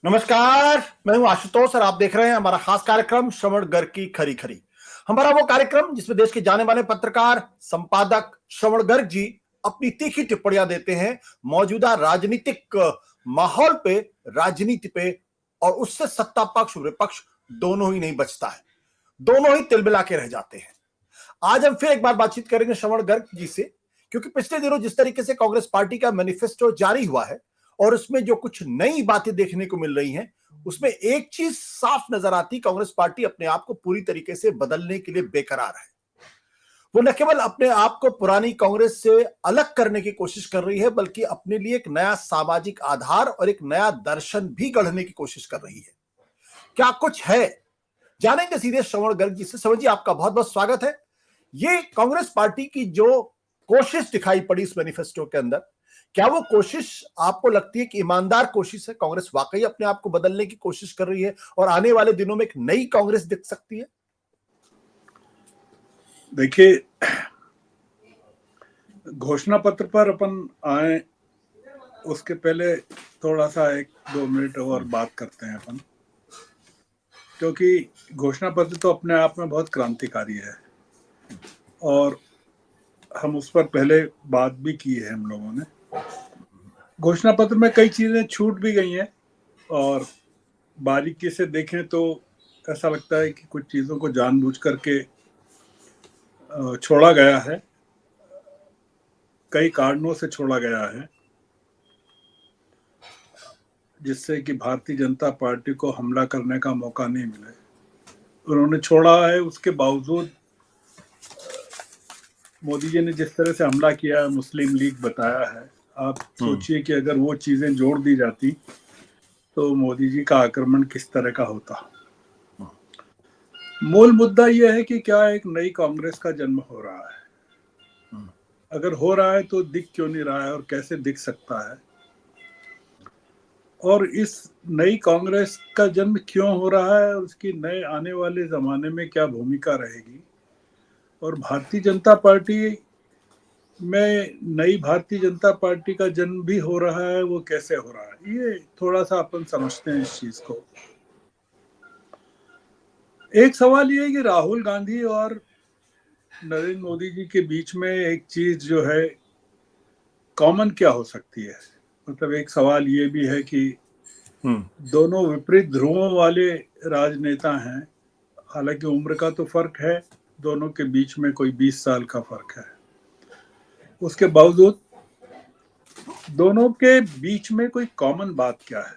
नमस्कार। मैं हूं आशुतोष और आप देख रहे हैं हमारा खास कार्यक्रम श्रवण गर्ग की खरी खरी। हमारा वो कार्यक्रम जिसमें देश के जाने माने पत्रकार संपादक श्रवण गर्ग जी अपनी तीखी टिप्पणियां देते हैं मौजूदा राजनीतिक माहौल पे, राजनीति पे, और उससे सत्ता पक्ष विपक्ष दोनों ही नहीं बचता है, दोनों ही तिलमिला के रह जाते हैं। आज हम फिर एक बार बातचीत करेंगे श्रवण गर्ग जी से, क्योंकि पिछले दिनों जिस तरीके से कांग्रेस पार्टी का मैनिफेस्टो जारी हुआ है और उसमें जो कुछ नई बातें देखने को मिल रही हैं, उसमें एक चीज साफ नजर आती, कांग्रेस पार्टी अपने आप को पूरी तरीके से बदलने के लिए बेकरार है। वो न केवल अपने आप को पुरानी कांग्रेस से अलग करने की कोशिश कर रही है, बल्कि अपने लिए एक नया सामाजिक आधार और एक नया दर्शन भी गढ़ने की कोशिश कर रही है। क्या कुछ है, जानेंगे सीधे श्रवण गर्ग जी से। समझिए, आपका बहुत बहुत स्वागत है। ये कांग्रेस पार्टी की जो कोशिश दिखाई पड़ी इस मैनिफेस्टो के अंदर, क्या वो कोशिश आपको लगती है कि ईमानदार कोशिश है? कांग्रेस वाकई अपने आप को बदलने की कोशिश कर रही है और आने वाले दिनों में एक नई कांग्रेस दिख सकती है? देखिए, घोषणा पत्र पर अपन आए उसके पहले थोड़ा सा 1-2 मिनट और बात करते हैं अपन, क्योंकि घोषणा पत्र तो अपने आप में बहुत क्रांतिकारी है और हम उस पर पहले बात भी की है हम लोगों ने। घोषणा पत्र में कई चीजें छूट भी गई हैं और बारीकी से देखें तो ऐसा लगता है कि कुछ चीजों को जानबूझ करके छोड़ा गया है, कई कारणों से छोड़ा गया है, जिससे कि भारतीय जनता पार्टी को हमला करने का मौका नहीं मिले। उन्होंने छोड़ा है, उसके बावजूद मोदी जी ने जिस तरह से हमला किया है, मुस्लिम लीग बताया है। आप सोचिए कि अगर वो चीजें जोड़ दी जाती तो मोदी जी का आक्रमण किस तरह का होता। मूल मुद्दा यह है कि क्या एक नई कांग्रेस का जन्म हो रहा है? अगर हो रहा है तो दिख क्यों नहीं रहा है और कैसे दिख सकता है? और इस नई कांग्रेस का जन्म क्यों हो रहा है, उसकी नए आने वाले जमाने में क्या भूमिका रहेगी, और भारतीय जनता पार्टी में नई भारतीय जनता पार्टी का जन्म भी हो रहा है, वो कैसे हो रहा है, ये थोड़ा सा अपन समझते हैं इस चीज को। एक सवाल ये है कि राहुल गांधी और नरेंद्र मोदी जी के बीच में एक चीज जो है कॉमन क्या हो सकती है। मतलब एक सवाल ये भी है कि दोनों विपरीत ध्रुवों वाले राजनेता हैं, हालांकि उम्र का तो फर्क है, दोनों के बीच में कोई 20 साल का फर्क है। उसके बावजूद दोनों के बीच में कोई कॉमन बात क्या है?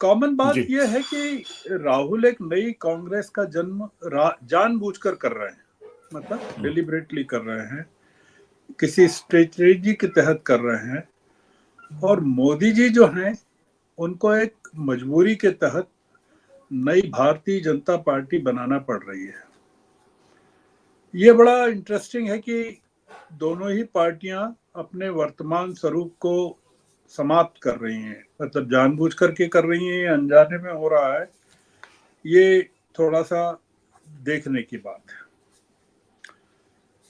कॉमन बात यह है कि राहुल एक नई कांग्रेस का जन्म जानबूझकर कर रहे हैं, मतलब डिलिबरेटली कर रहे हैं, किसी स्ट्रेटेजी के तहत कर रहे हैं। और मोदी जी जो हैं, उनको एक मजबूरी के तहत नई भारतीय जनता पार्टी बनाना पड़ रही है। ये बड़ा इंटरेस्टिंग है कि दोनों ही पार्टियां अपने वर्तमान स्वरूप को समाप्त कर रही हैं, मतलब जानबूझ करके कर रही हैं या अनजाने में हो रहा है, ये थोड़ा सा देखने की बात है।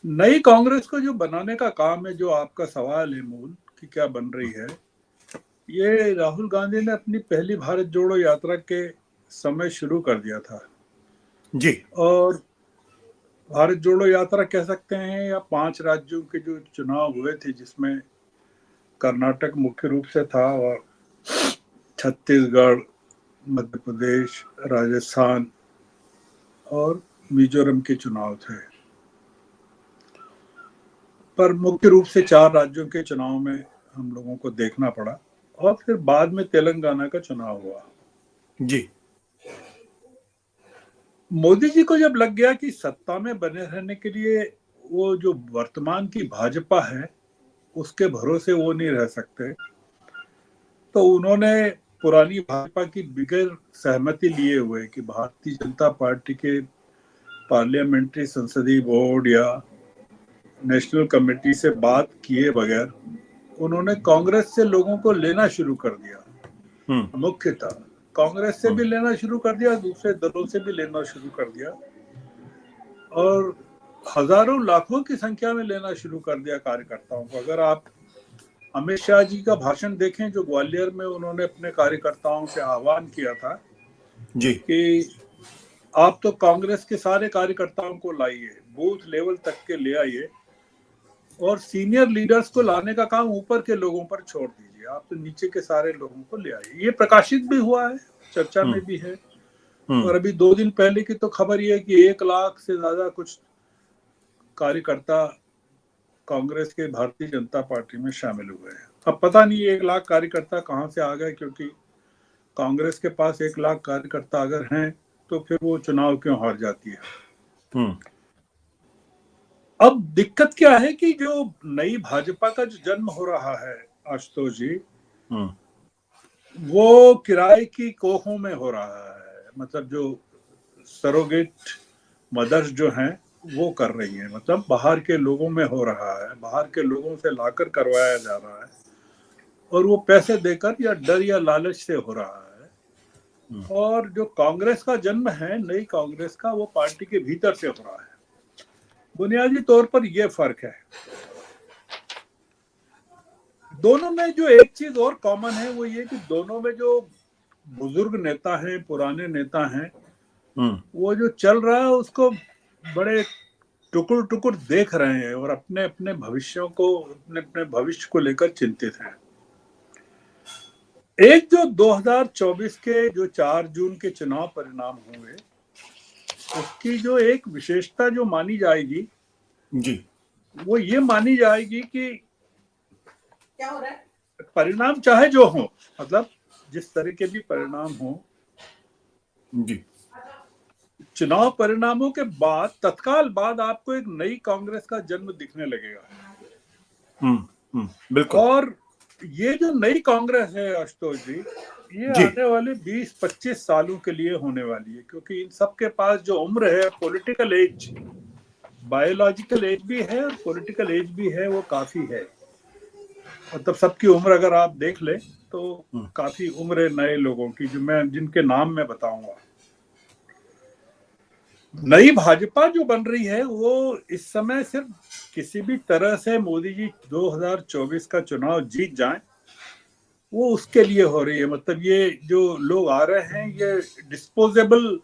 नई कांग्रेस को जो बनाने का काम है, जो आपका सवाल है मूल कि क्या बन रही है, ये राहुल गांधी ने अपनी पहली भारत जोड़ो यात्रा के समय शुरू कर दिया था जी। और भारत जोड़ो यात्रा कह सकते हैं, या 5 राज्यों के जो चुनाव हुए थे, जिसमें कर्नाटक मुख्य रूप से था और छत्तीसगढ़, मध्य प्रदेश, राजस्थान और मिजोरम के चुनाव थे। पर मुख्य रूप से 4 राज्यों के चुनाव में हम लोगों को देखना पड़ा और फिर बाद में तेलंगाना का चुनाव हुआ। जी। मोदी जी को जब लग गया कि सत्ता में बने रहने के लिए वो जो वर्तमान की भाजपा है उसके भरोसे वो नहीं रह सकते, तो उन्होंने पुरानी भाजपा की बिगैर सहमति लिए हुए कि भारतीय जनता पार्टी के पार्लियामेंट्री संसदीय बोर्ड या नेशनल कमेटी से बात किए बगैर उन्होंने कांग्रेस से लोगों को लेना शुरू कर दिया। मुख्यतः कांग्रेस से भी लेना शुरू कर दिया, दूसरे दलों से भी लेना शुरू कर दिया और हजारों लाखों की संख्या में लेना शुरू कर दिया कार्यकर्ताओं को। अगर आप अमित शाह जी का भाषण देखें जो ग्वालियर में उन्होंने अपने कार्यकर्ताओं से आह्वान किया था जी। कि आप तो कांग्रेस के सारे कार्यकर्ताओं को लाइए, बूथ लेवल तक के ले आइए और सीनियर लीडर्स को लाने का काम ऊपर के लोगों पर छोड़ दीजिए, आप तो नीचे के सारे लोगों को ले आइए। ये प्रकाशित भी हुआ है, चर्चा में भी है। और अभी 2 दिन पहले की तो खबर ये है कि 1 लाख से ज्यादा कुछ कार्यकर्ता कांग्रेस के भारतीय जनता पार्टी में शामिल हुए हैं। अब पता नहीं 1 लाख कार्यकर्ता कहाँ से आ गए, क्योंकि कांग्रेस के पास 1 लाख कार्यकर्ता अगर हैं तो फिर वो चुनाव क्यों हार जाती है। अब दिक्कत क्या है कि जो नई भाजपा का जो जन्म हो रहा है आशुतोष जी, वो किराए की कोखों में हो रहा है। मतलब जो सरोगेट मदर्स जो हैं वो कर रही हैं, मतलब बाहर के लोगों में हो रहा है, बाहर के लोगों से लाकर करवाया जा रहा है और वो पैसे देकर या डर या लालच से हो रहा है। और जो कांग्रेस का जन्म है नई कांग्रेस का, वो पार्टी के भीतर से हो रहा है। बुनियादी तौर पर यह फर्क है। दोनों में जो एक चीज और कॉमन है वो ये कि दोनों में जो बुजुर्ग नेता हैं, पुराने नेता हैं, वो जो चल रहा है उसको बड़े टुकुर टुकुर देख रहे हैं और अपने अपने भविष्यों को, अपने अपने भविष्य को लेकर चिंतित हैं। एक जो 2024 के जो 4 जून के चुनाव परिणाम हुए, उसकी जो एक विशेषता जो मानी जाएगी जी, वो ये मानी जाएगी कि क्या हो रहा है, परिणाम चाहे जो हो, मतलब जिस तरह के भी परिणाम हो, जी, चुनाव परिणामों के बाद तत्काल बाद आपको एक नई कांग्रेस का जन्म दिखने लगेगा। बिल्कुल। और ये जो नई कांग्रेस है आशुतोष जी, ये जी। आने वाले 20-25 सालों के लिए होने वाली है, क्योंकि इन सब के पास जो उम्र है, पॉलिटिकल एज, बायोलॉजिकल एज भी है और पॉलिटिकल एज भी है, वो काफी है। मतलब सबकी उम्र अगर आप देख ले तो काफी उम्र है नए लोगों की, जो मैं जिनके नाम मैं बताऊंगा। नई भाजपा जो बन रही है वो इस समय सिर्फ किसी भी तरह से मोदी जी 2024 का चुनाव जीत जाएं, वो उसके लिए हो रही है। मतलब ये जो लोग आ रहे हैं, ये डिस्पोजेबल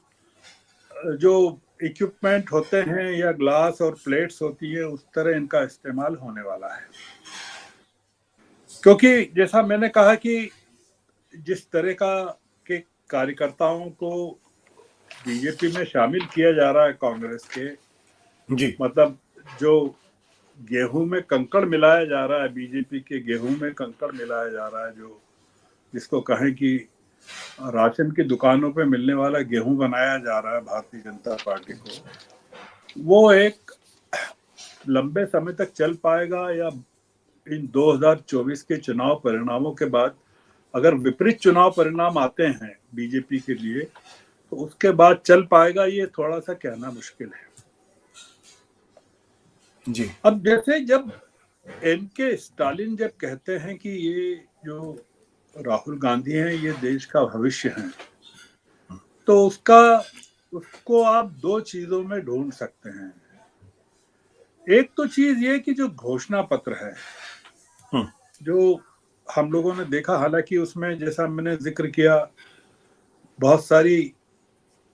जो इक्विपमेंट होते हैं या ग्लास और प्लेट्स होती है, उस तरह इनका इस्तेमाल होने वाला है। क्योंकि जैसा मैंने कहा कि जिस तरह का के कार्यकर्ताओं को बीजेपी में शामिल किया जा रहा है कांग्रेस के, जी। मतलब जो गेहूं में कंकड़ मिलाया जा रहा है, बीजेपी के गेहूं में कंकड़ मिलाया जा रहा है, जो जिसको कहें कि राशन की दुकानों पे मिलने वाला गेहूं बनाया जा रहा है भारतीय जनता पार्टी को, वो एक लंबे समय तक चल पाएगा या इन 2024 के चुनाव परिणामों के बाद अगर विपरीत चुनाव परिणाम आते हैं बीजेपी के लिए तो उसके बाद चल पाएगा, ये थोड़ा सा कहना मुश्किल है। जी। अब जैसे जब एम.के. स्टालिन जब कहते हैं कि ये जो राहुल गांधी हैं ये देश का भविष्य हैं, तो उसको आप 2 चीजों में ढूंढ सकते हैं। एक तो चीज ये कि जो घोषणा पत्र है, जो हम लोगों ने देखा, हालांकि उसमें जैसा मैंने जिक्र किया बहुत सारी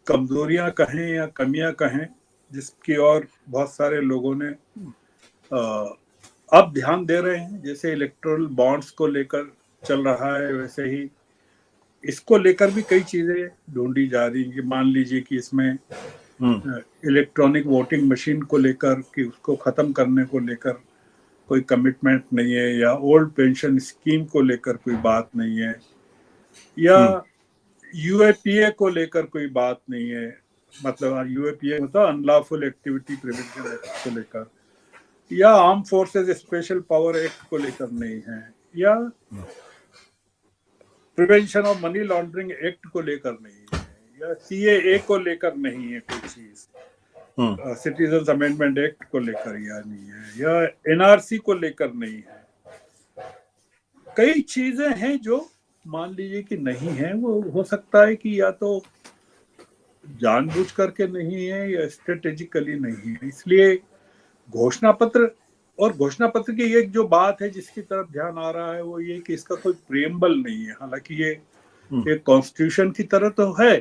कमजोरियां कहें या कमियां कहें, जिसकी और बहुत सारे लोगों ने अब ध्यान दे रहे हैं। जैसे इलेक्टोरल बॉन्ड्स को लेकर चल रहा है, वैसे ही इसको लेकर भी कई चीजें ढूंढी जा रही हैं। मान लीजिए कि इसमें इलेक्ट्रॉनिक वोटिंग मशीन को लेकर कि उसको खत्म करने को लेकर कोई कमिटमेंट नहीं है, या ओल्ड पेंशन स्कीम को लेकर कोई बात नहीं है, या यूएपीए को लेकर कोई बात नहीं है। मतलब यूएपीए मतलब अनलॉफुल एक्टिविटी प्रिवेंशन एक्ट को लेकर, या arm forces special power act को लेकर नहीं है, या prevention of money laundering act को लेकर नहीं है, या सीएए को लेकर नहीं है कोई चीज, सिटीजन अमेंडमेंट एक्ट को लेकर या नहीं है, या एनआरसी को लेकर नहीं है। कई चीजें हैं जो मान लीजिए कि नहीं है। वो हो सकता है कि या तो जानबूझ करके नहीं है या स्ट्रेटेजिकली नहीं है। इसलिए घोषणा पत्र और घोषणा पत्र की एक जो बात है जिसकी तरफ ध्यान आ रहा है वो ये कि इसका कोई प्रेम्बल नहीं है। हालांकि ये एक कॉन्स्टिट्यूशन की तरह तो है,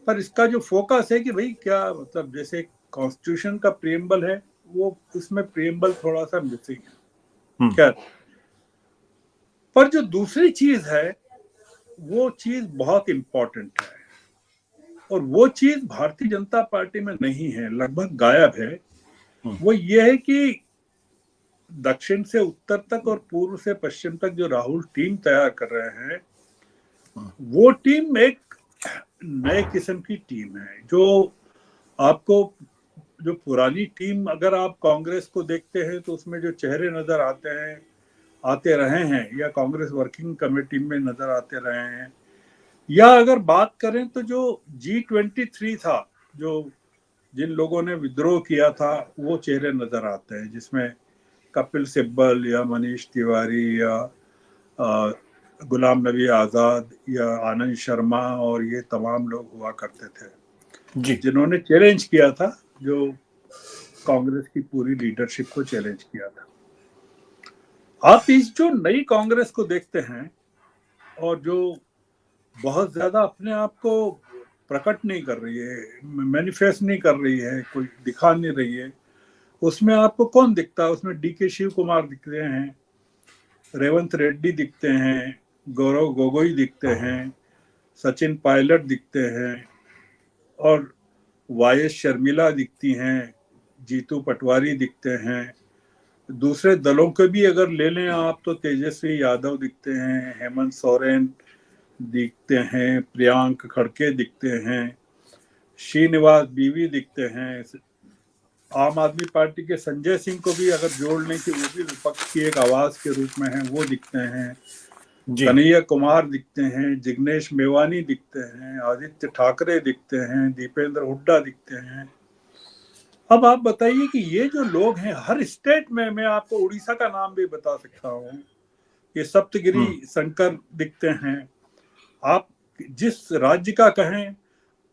पर इसका जो फोकस है कि भाई क्या मतलब जैसे कॉन्स्टिट्यूशन का प्रेम्बल है, वो इसमें प्रेम्बल थोड़ा सा मिसिंग है। खैर, पर जो दूसरी चीज है वो चीज बहुत इंपॉर्टेंट है, और वो चीज भारतीय जनता पार्टी में नहीं है, लगभग गायब है। वो ये है कि दक्षिण से उत्तर तक और पूर्व से पश्चिम तक जो राहुल टीम तैयार कर रहे हैं, वो टीम एक नए किस्म की टीम है। जो आपको जो पुरानी टीम, अगर आप कांग्रेस को देखते हैं तो उसमें जो चेहरे नजर आते रहे हैं, या कांग्रेस वर्किंग कमेटी में नजर आते रहे हैं, या अगर बात करें तो जो G23 था, जो जिन लोगों ने विद्रोह किया था, वो चेहरे नजर आते हैं, जिसमें कपिल सिब्बल या मनीष तिवारी या गुलाम नबी आजाद या आनंद शर्मा और ये तमाम लोग हुआ करते थे जी। जिन्होंने चैलेंज किया था, जो कांग्रेस की पूरी लीडरशिप को चैलेंज किया था। आप इस जो नई कांग्रेस को देखते हैं, और जो बहुत ज्यादा अपने आप को प्रकट नहीं कर रही है, मैनिफेस्ट नहीं कर रही है, कोई दिखा नहीं रही है, उसमें आपको कौन दिखता है? उसमें DK शिव कुमार दिखते हैं, रेवंत रेड्डी दिखते हैं, गौरव गोगोई दिखते हैं, सचिन पायलट दिखते हैं, और YS शर्मिला दिखती हैं, जीतू पटवारी दिखते हैं। दूसरे दलों के भी अगर ले लें आप तो तेजस्वी यादव दिखते हैं, हेमंत सोरेन दिखते हैं, प्रियांक खड़के दिखते हैं, श्रीनिवास बीवी दिखते हैं। आम आदमी पार्टी के संजय सिंह को भी अगर जोड़ लें कि वो भी विपक्ष की एक आवाज के रूप में है, वो दिखते हैं। कन्हैया कुमार दिखते हैं, जिग्नेश मेवानी दिखते हैं, आदित्य ठाकरे दिखते हैं, दीपेंद्र हुड्डा दिखते हैं। अब आप बताइए कि ये जो लोग हैं, हर स्टेट में, मैं आपको उड़ीसा का नाम भी बता सकता हूँ, ये सप्तगिरी शंकर दिखते हैं। आप जिस राज्य का कहें,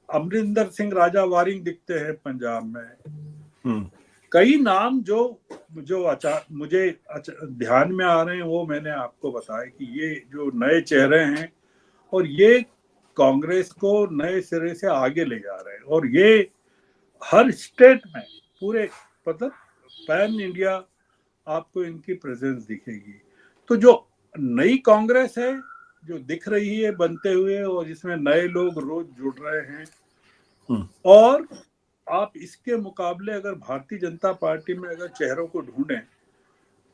अमरिंदर सिंह राजा वारिंग दिखते हैं पंजाब में। कई नाम जो मुझे ध्यान में आ रहे हैं, वो मैंने आपको बताया कि ये जो नए चेहरे हैं, और ये कांग्रेस को नए सिरे से आगे ले जा रहे हैं, और ये हर स्टेट में, पूरे मतलब पैन इंडिया आपको इनकी प्रेजेंस दिखेगी। तो जो नई कांग्रेस है, जो दिख रही है बनते हुए, और जिसमें नए लोग रोज जुड़ रहे हैं, और आप इसके मुकाबले अगर भारतीय जनता पार्टी में अगर चेहरों को ढूंढें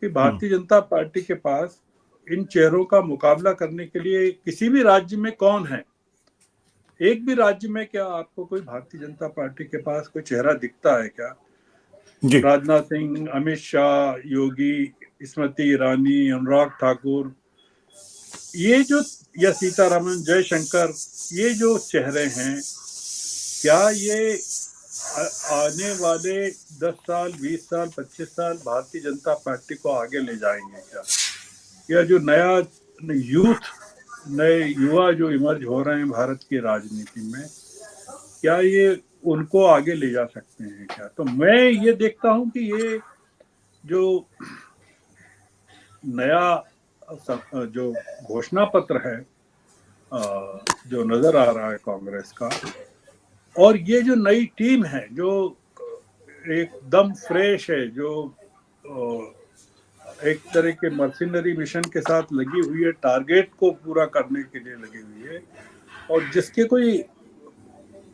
कि भारतीय जनता पार्टी के पास इन चेहरों का मुकाबला करने के लिए किसी भी राज्य में कौन है, एक भी राज्य में क्या आपको कोई भारतीय जनता पार्टी के पास कोई चेहरा दिखता है क्या? राजनाथ सिंह, अमित शाह, योगी, स्मृति ईरानी, अनुराग ठाकुर, ये जो, या सीतारमन, जयशंकर, ये जो चेहरे हैं, क्या ये आने वाले 10 साल, 20 साल, 25 साल भारतीय जनता पार्टी को आगे ले जाएंगे क्या? या जो नया नए युवा जो इमर्ज हो रहे हैं भारत की राजनीति में, क्या ये उनको आगे ले जा सकते हैं क्या? तो मैं ये देखता हूं कि ये जो नया जो घोषणा पत्र है जो नजर आ रहा है कांग्रेस का, और ये जो नई टीम है जो एकदम फ्रेश है, जो एक तरह के मर्सिनरी मिशन के साथ लगी हुई है, टारगेट को पूरा करने के लिए लगी हुई है, और जिसके कोई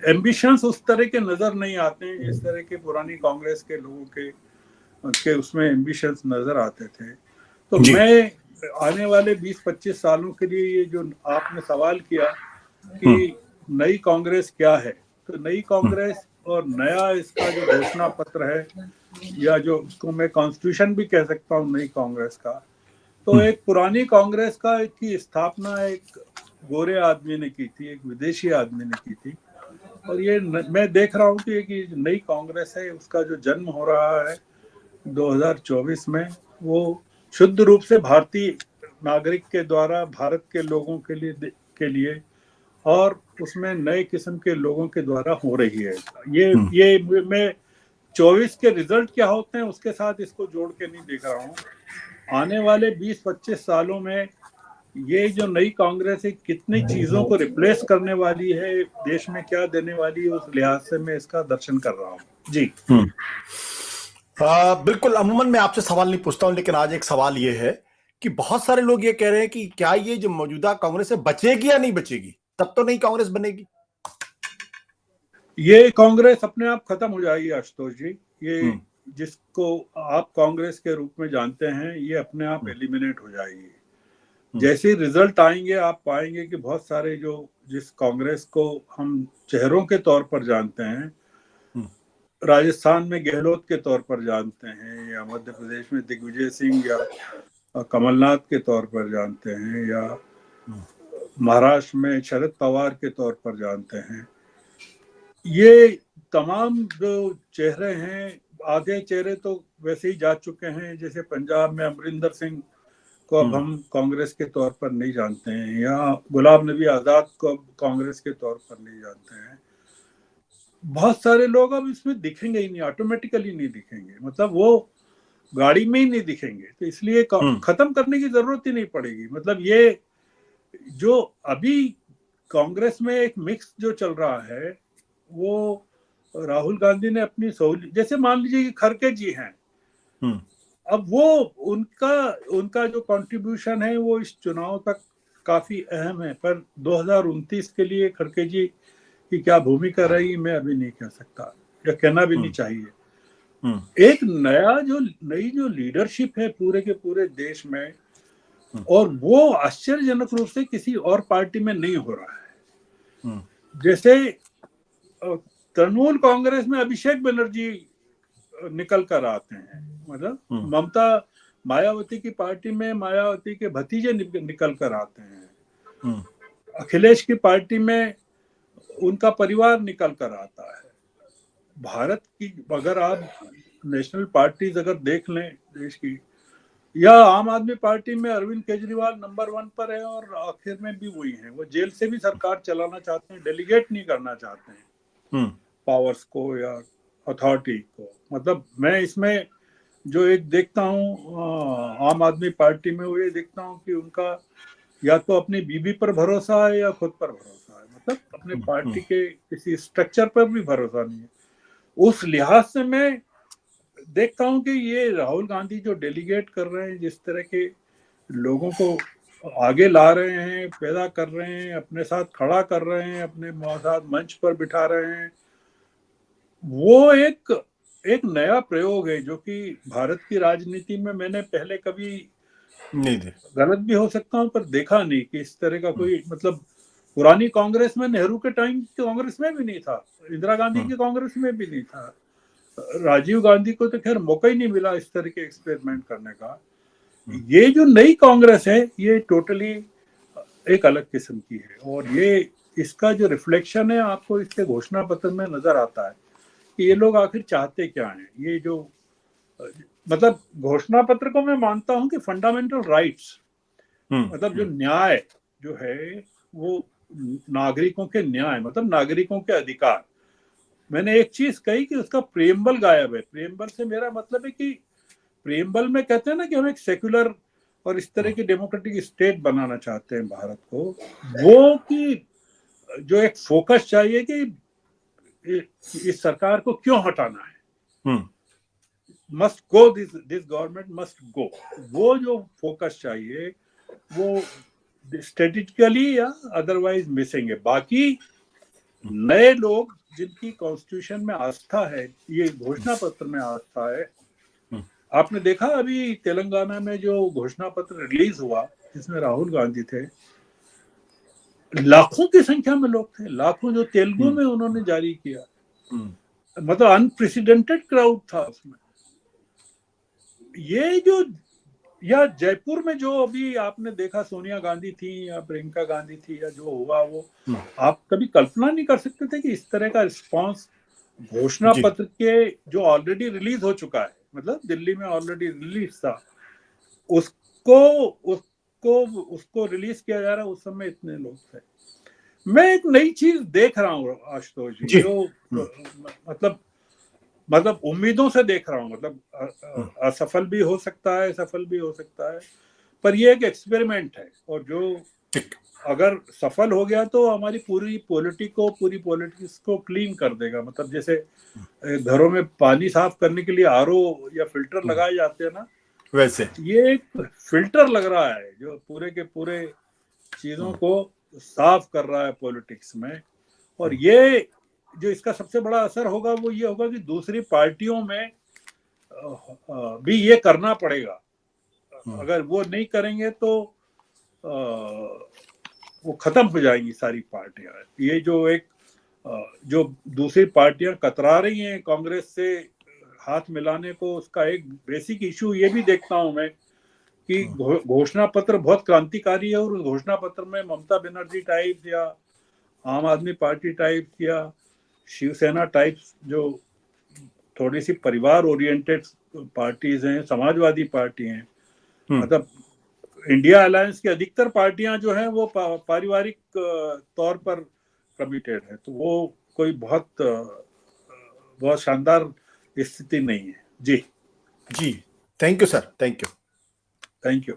एम्बिशंस उस तरह के नजर नहीं आते हैं जिस तरह के पुरानी कांग्रेस के लोगों के उसमें एम्बिशंस नजर आते थे। तो मैं आने वाले 20-25 सालों के लिए, ये जो आपने सवाल किया कि नई कांग्रेस क्या है, तो नई कांग्रेस और नया इसका जो घोषणा पत्र है, या जो उसको मैं कॉन्स्टिट्यूशन भी कह सकता हूँ नई कांग्रेस का, तो एक पुरानी कांग्रेस का की स्थापना एक गोरे आदमी ने की थी, एक विदेशी आदमी ने की थी, और ये मैं देख रहा हूँ कि नई कांग्रेस है, उसका जो जन्म हो रहा है 2024 में, वो शुद्ध रूप से भारतीय नागरिक के द्वारा भारत के लोगों के लिए और उसमें नए किस्म के लोगों के द्वारा हो रही है। ये मैं 24 के रिजल्ट क्या होते हैं उसके साथ इसको जोड़ के नहीं देख रहा हूँ। आने वाले 20-25 सालों में ये जो नई कांग्रेस है कितनी चीजों को रिप्लेस करने वाली है, देश में क्या देने वाली है, उस लिहाज से मैं इसका दर्शन कर रहा हूँ जी। बिल्कुल, अमूमन मैं आपसे सवाल नहीं पूछता हूं, लेकिन आज एक सवाल ये है कि बहुत सारे लोग ये कह रहे हैं कि क्या ये जो मौजूदा कांग्रेस है बचेगी या नहीं बचेगी, तब तो नई कांग्रेस बनेगी। ये कांग्रेस अपने आप खत्म हो जाएगी आशुतोष जी। ये जिसको आप कांग्रेस के रूप में जानते हैं ये अपने आप एलिमिनेट हो जाएगी। जैसे रिजल्ट आएंगे आप पाएंगे कि बहुत सारे जो जिस कांग्रेस को हम चेहरों के तौर पर जानते हैं, राजस्थान में गहलोत के तौर पर जानते हैं, या मध्य प्रदेश में दिग्विजय सिंह या कमलनाथ के तौर पर जानते हैं, या महाराष्ट्र में शरद पवार के तौर पर जानते हैं, ये तमाम जो चेहरे हैं, आधे चेहरे तो वैसे ही जा चुके हैं। जैसे पंजाब में अमरिंदर सिंह को अब हम कांग्रेस के तौर पर नहीं जानते हैं, या गुलाम नबी आजाद को अब कांग्रेस के तौर पर नहीं जानते हैं। बहुत सारे लोग अब इसमें दिखेंगे ही नहीं, ऑटोमेटिकली नहीं दिखेंगे, मतलब वो गाड़ी में ही नहीं दिखेंगे। तो इसलिए खत्म करने की जरूरत ही नहीं पड़ेगी। मतलब ये जो अभी कांग्रेस में एक मिक्स जो चल रहा है, वो राहुल गांधी ने अपनी सहूलियत, जैसे मान लीजिए कि खड़गे जी हैं, अब वो उनका जो कंट्रीब्यूशन है वो इस चुनाव तक काफी अहम है, पर 2029 के लिए खड़गे जी की क्या भूमिका रही मैं अभी नहीं कह सकता, या कहना भी नहीं चाहिए। एक नई जो लीडरशिप है पूरे के पूरे देश में, और वो आश्चर्यजनक रूप से किसी और पार्टी में नहीं हो रहा है। जैसे तृणमूल कांग्रेस में अभिषेक बनर्जी निकल कर आते हैं, मतलब ममता मायावती की पार्टी में मायावती के भतीजे निकल कर आते हैं, अखिलेश की पार्टी में उनका परिवार निकल कर आता है। भारत की अगर आप नेशनल पार्टीज अगर देख लें देश की, या आम आदमी पार्टी में अरविंद केजरीवाल नंबर 1 पर है, और आखिर में भी वही है। वो जेल से भी सरकार चलाना चाहते हैं, डेलीगेट नहीं करना चाहते हैं पावर्स को या अथॉरिटी को। मतलब मैं इसमें जो एक देखता हूँ आम आदमी पार्टी में, वो ये देखता हूँ कि उनका या तो अपनी बीबी पर भरोसा है या खुद पर भरोसा है, मतलब अपने पार्टी के किसी स्ट्रक्चर पर भी भरोसा नहीं है। उस लिहाज से मैं देखता हूं कि ये राहुल गांधी जो डेलीगेट कर रहे हैं, जिस तरह के लोगों को आगे ला रहे हैं, पैदा कर रहे हैं, अपने साथ खड़ा कर रहे हैं, अपने साथ मंच पर बिठा रहे हैं, वो एक नया प्रयोग है जो कि भारत की राजनीति में मैंने पहले कभी नहीं देखा। गलत भी हो सकता हूं पर देखा नहीं कि इस तरह का कोई, मतलब पुरानी कांग्रेस में नेहरू के टाइम की कांग्रेस में भी नहीं था, इंदिरा गांधी की कांग्रेस में भी नहीं था, राजीव गांधी को तो खैर मौका ही नहीं मिला इस तरह के एक्सपेरिमेंट करने का। ये जो नई कांग्रेस है ये टोटली एक अलग किस्म की है, और ये इसका जो रिफ्लेक्शन है आपको इसके घोषणा पत्र में नजर आता है कि ये लोग आखिर चाहते क्या हैं। ये जो मतलब घोषणा पत्र को मैं मानता हूं कि फंडामेंटल राइट्स, मतलब जो न्याय जो है वो नागरिकों के न्याय, मतलब नागरिकों के अधिकार। मैंने एक चीज कही कि उसका प्रेम्बल गायब है। प्रेम्बल से मेरा मतलब है कि प्रेम्बल में कहते हैं ना कि हम एक सेक्युलर और इस तरह की डेमोक्रेटिक स्टेट बनाना चाहते हैं भारत को, वो कि जो एक फोकस चाहिए कि इस सरकार को क्यों हटाना है, must go, this government must go, वो जो फोकस चाहिए वो स्ट्रेटेजिकली या अदरवाइज मिसिंग है। बाकी नए लोग जिनकी कॉन्स्टिट्यूशन में आस्था है, ये घोषणा पत्र में आस्था है। आपने देखा अभी तेलंगाना में जो घोषणा पत्र रिलीज हुआ जिसमें राहुल गांधी थे, लाखों की संख्या में लोग थे, लाखों, जो तेलुगु में उन्होंने जारी किया, मतलब अनप्रेसिडेंटेड क्राउड था उसमें। ये जो, या जयपुर में जो अभी आपने देखा सोनिया गांधी थी या प्रियंका गांधी थी, या जो हुआ वो आप कभी कल्पना नहीं कर सकते थे कि इस तरह का रिस्पांस घोषणा पत्र के जो ऑलरेडी रिलीज हो चुका है, मतलब दिल्ली में ऑलरेडी रिलीज था, उसको रिलीज किया जा रहा है। उस समय इतने लोग थे। मैं एक नई चीज देख रहा हूँ आशुतोष जी, जो मतलब मतलब उम्मीदों से देख रहा हूँ, मतलब असफल भी हो सकता है, सफल भी हो सकता है, पर ये एक एक्सपेरिमेंट है। और जो अगर सफल हो गया तो हमारी पूरी पॉलिटिक्स को क्लीन कर देगा। मतलब जैसे घरों में पानी साफ करने के लिए आरओ या फिल्टर लगाए जाते हैं ना, वैसे ये एक फिल्टर लग रहा है जो पूरे के पूरे चीजों को साफ कर रहा है पॉलिटिक्स में। और ये जो इसका सबसे बड़ा असर होगा वो ये होगा कि दूसरी पार्टियों में भी ये करना पड़ेगा। अगर वो नहीं करेंगे तो वो खत्म हो जाएंगी सारी पार्टियां। ये जो दूसरी पार्टियां कतरा रही हैं कांग्रेस से हाथ मिलाने को, उसका एक बेसिक इशू ये भी देखता हूं मैं कि घोषणा पत्र बहुत क्रांतिकारी है, और उस घोषणा पत्र में ममता बनर्जी टाइप या आम आदमी पार्टी टाइप या शिवसेना टाइप जो थोड़ी सी परिवार ओरिएंटेड पार्टीज हैं, समाजवादी पार्टी हैं, मतलब इंडिया अलायंस की अधिकतर पार्टियां जो हैं वो पारिवारिक तौर पर कमिटेड है। तो वो कोई बहुत शानदार स्थिति नहीं है। जी जी, thank you sir, thank you. Thank you.